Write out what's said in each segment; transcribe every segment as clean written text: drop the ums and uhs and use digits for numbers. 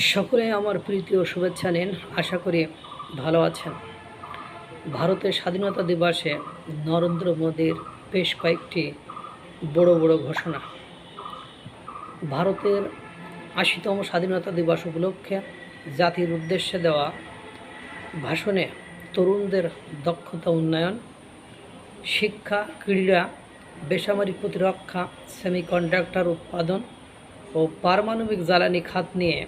সকলে আমার প্রীতি ও শুভেচ্ছা নিন। আশা করি ভালো আছেন। ভারতের স্বাধীনতা দিবসে নরেন্দ্র মোদীর বেশ কয়েকটি বড় বড় ঘোষণা। ভারতের ৮০তম স্বাধীনতা দিবস উপলক্ষে জাতির উদ্দেশ্যে দেওয়া ভাষণে তরুণদের দক্ষতা উন্নয়ন, শিক্ষা, ক্রীড়া, বেসামরিক প্রতিরক্ষা, সেমিকন্ডাক্টর উৎপাদন ও পারমাণবিক জ্বালানি খাত নিয়ে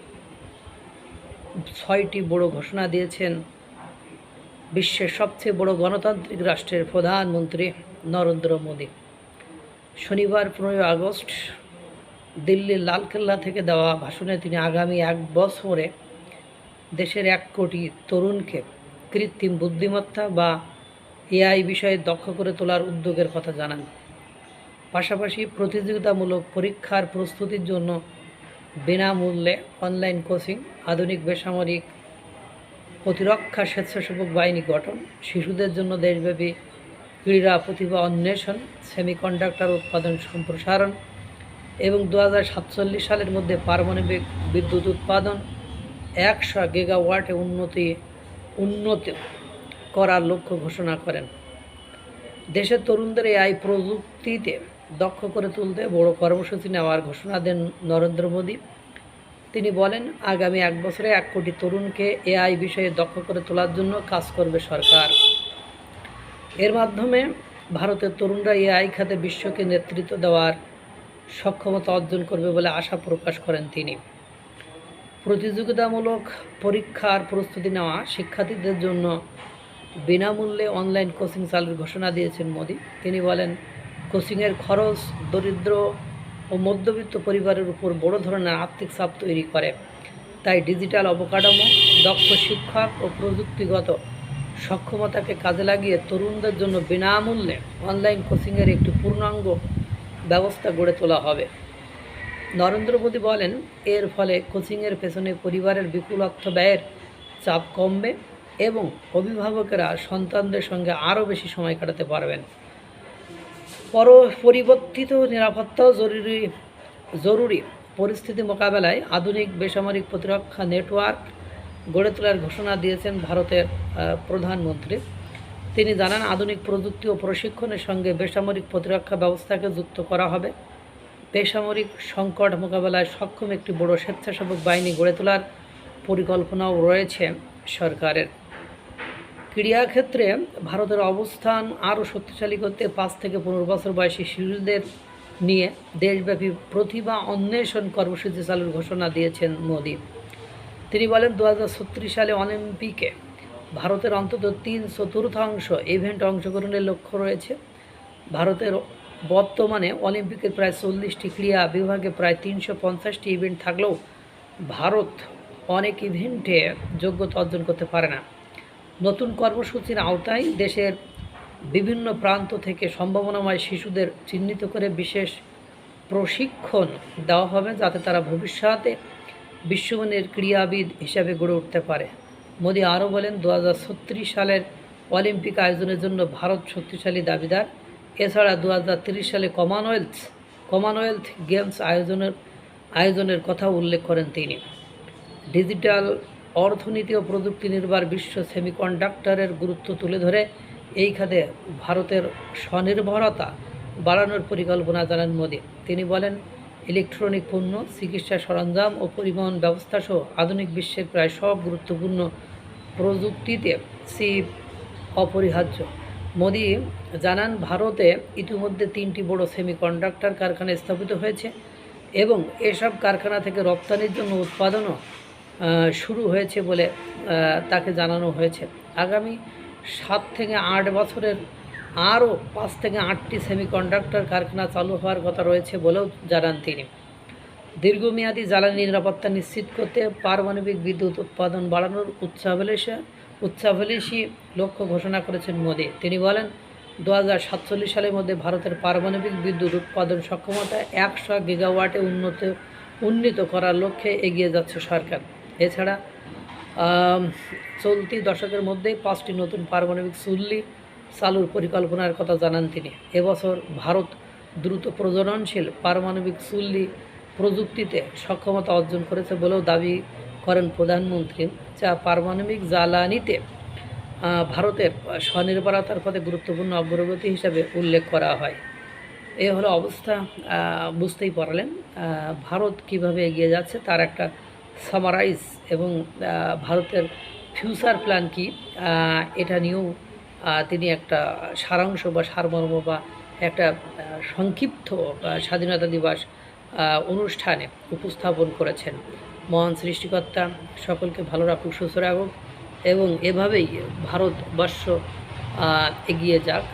৬টি বড় ঘোষণা দিয়েছেন বিশ্বের সবচেয়ে বড় গণতান্ত্রিক রাষ্ট্রের প্রধানমন্ত্রী নরেন্দ্র মোদী। শনিবার ১৫ আগস্ট দিল্লির লালকেল্লা থেকে দেওয়া ভাষণে তিনি আগামী ১ বছরে দেশের ১ কোটি তরুণকে কৃত্রিম বুদ্ধিমত্তা বা এআই বিষয়ে দক্ষ করে তোলার উদ্যোগের কথা জানান। পাশাপাশি প্রতিযোগিতামূলক পরীক্ষার প্রস্তুতির জন্য বিনামূল্যে অনলাইন কোচিং, আধুনিক বেসামরিক প্রতিরক্ষা স্বেচ্ছাসেবক বাহিনী গঠন, শিশুদের জন্য দেশব্যাপী ক্রীড়া প্রতিভা অন্বেষণ, সেমিকন্ডাক্টর উৎপাদন সম্প্রসারণ এবং ২০৪৭ সালের মধ্যে পারমাণবিক বিদ্যুৎ উৎপাদন ১০০ গিগাওয়াটে উন্নত করার লক্ষ্য ঘোষণা করেন। দেশের তরুণদের এআই প্রযুক্তিতে দক্ষ করে তুলতে বড় কর্মসূচি নেওয়ার ঘোষণা দেন নরেন্দ্র মোদী। তিনি বলেন, আগামী ১ বছরে ১ কোটি তরুণকে এআই বিষয়ে দক্ষ করে তোলার জন্য কাজ করবে সরকার। এর মাধ্যমে ভারতের তরুণরা এআই খাতে বিশ্বকে নেতৃত্ব দেওয়ার সক্ষমতা অর্জন করবে বলে আশা প্রকাশ করেন তিনি। প্রতিযোগিতামূলক পরীক্ষার প্রস্তুতি নেওয়া শিক্ষার্থীদের জন্য বিনামূল্যে অনলাইন কোচিং চালুর ঘোষণা দিয়েছেন মোদী। তিনি বলেন, কোচিংয়ের খরচ দরিদ্র ও মধ্যবিত্ত পরিবারের উপর বড় ধরনের আর্থিক চাপ তৈরি করে। তাই ডিজিটাল অবকাঠামো, দক্ষ শিক্ষক ও প্রযুক্তিগত সক্ষমতাকে কাজে লাগিয়ে তরুণদের জন্য বিনামূল্যে অনলাইন কোচিংয়ের একটি পূর্ণাঙ্গ ব্যবস্থা গড়ে তোলা হবে। নরেন্দ্র মোদী বলেন, এর ফলে কোচিংয়ের পেছনে পরিবারের বিপুল অর্থ ব্যয়ের চাপ কমবে এবং অভিভাবকেরা সন্তানদের সঙ্গে আরও বেশি সময় কাটাতে পারবেন। পরিবর্তিত নিরাপত্তাও জরুরি পরিস্থিতি মোকাবেলায় আধুনিক বেসামরিক প্রতিরক্ষা নেটওয়ার্ক গড়ে তোলার ঘোষণা দিয়েছেন ভারতের প্রধানমন্ত্রী। তিনি জানান, আধুনিক প্রযুক্তি ও প্রশিক্ষণের সঙ্গে বেসামরিক প্রতিরক্ষা ব্যবস্থাকে যুক্ত করা হবে। বেসামরিক সংকট মোকাবেলায় সক্ষম একটি বড় স্বেচ্ছাসেবক বাহিনী গড়ে তোলার পরিকল্পনাও রয়েছে সরকারের। ক্রীড়াক্ষেত্রে ভারতের অবস্থান আরও শক্তিশালী করতে ৫ থেকে ১৫ বছর বয়সী শিশুদের নিয়ে দেশব্যাপী প্রতিভা অন্বেষণ কর্মসূচি চালুর ঘোষণা দিয়েছেন মোদী। তিনি বলেন, ২০৩৬ সালে অলিম্পিকে ভারতের অন্তত ৩/৪ ইভেন্টে অংশগ্রহণের লক্ষ্য রয়েছে। ভারতের বর্তমানে অলিম্পিকের প্রায় ৪০টি ক্রীড়া বিভাগে প্রায় ৩৫০টি ইভেন্ট থাকলেও ভারত অনেক ইভেন্টে যোগ্যতা অর্জন করতে পারে না। নতুন কর্মসূচির আওতায় দেশের বিভিন্ন প্রান্ত থেকে সম্ভাবনাময় শিশুদের চিহ্নিত করে বিশেষ প্রশিক্ষণ দেওয়া হবে, যাতে তারা ভবিষ্যতে বিশ্বমানের ক্রীড়াবিদ হিসাবে গড়ে উঠতে পারে। মোদী আরও বলেন, ২০৩৬ সালের অলিম্পিক আয়োজনের জন্য ভারত শক্তিশালী দাবিদার। এছাড়া ২০৩০ সালে কমনওয়েলথ গেমস আয়োজনের কথা উল্লেখ করেন তিনি। ডিজিটাল অর্থনীতি ও প্রযুক্তি নির্ভর বিশ্ব সেমিকন্ডাক্টরের গুরুত্ব তুলে ধরে এই খাতে ভারতের স্বনির্ভরতা বাড়ানোর পরিকল্পনা জানান মোদী। তিনি বলেন, ইলেকট্রনিক পণ্য, চিকিৎসা সরঞ্জাম ও পরিবহন ব্যবস্থা সহ আধুনিক বিশ্বের প্রায় সব গুরুত্বপূর্ণ প্রযুক্তিতে চিপ অপরিহার্য। মোদী জানান, ভারতে ইতিমধ্যে 3টি বড় সেমিকন্ডাক্টর কারখানা স্থাপিত হয়েছে এবং এসব কারখানা থেকে রপ্তানির জন্য উৎপাদনও শুরু হয়েছে বলে তাকে জানানো হয়েছে। আগামী 7 থেকে 8 বছরের আরও 5 থেকে 8টি সেমিকন্ডাক্টর কারখানা চালু হওয়ার কথা রয়েছে বলেও জানান তিনি। দীর্ঘমেয়াদী জ্বালানি নিরাপত্তা নিশ্চিত করতে পারমাণবিক বিদ্যুৎ উৎপাদন বাড়ানোর উচ্চাভিলাষী লক্ষ্য ঘোষণা করেছেন মোদী। তিনি বলেন, ২০৪৭ সালের মধ্যে ভারতের পারমাণবিক বিদ্যুৎ উৎপাদন সক্ষমতা ১০০ গিগাওয়াটে উন্নীত করার লক্ষ্যে এগিয়ে যাচ্ছে সরকার। এছাড়া চলতি দশকের মধ্যেই 5টি নতুন পারমাণবিক চুল্লি চালুর পরিকল্পনার কথা জানান তিনি। এবছর ভারত দ্রুত প্রজননশীল পারমাণবিক চুল্লি প্রযুক্তিতে সক্ষমতা অর্জন করেছে বলেও দাবি করেন প্রধানমন্ত্রী, যা পারমাণবিক জ্বালানিতে ভারতের স্বনির্ভরতার পথে গুরুত্বপূর্ণ অগ্রগতি হিসাবে উল্লেখ করা হয়। এই হলো অবস্থা। বুঝতেই পারলেন ভারত কিভাবে এগিয়ে যাচ্ছে তার একটা সামারাইজ, এবং ভারতের ফিউচার প্ল্যান কী এটা নিয়েও তিনি একটা সারাংশ বা সারমর্ম বা একটা সংক্ষিপ্ত স্বাধীনতা দিবস অনুষ্ঠানে উপস্থাপন করেছেন। মহান সৃষ্টিকর্তা সকলকে ভালো রাখুক, সুস্থ রাখুক, এবং এভাবেই ভারতবর্ষ এগিয়ে যাক।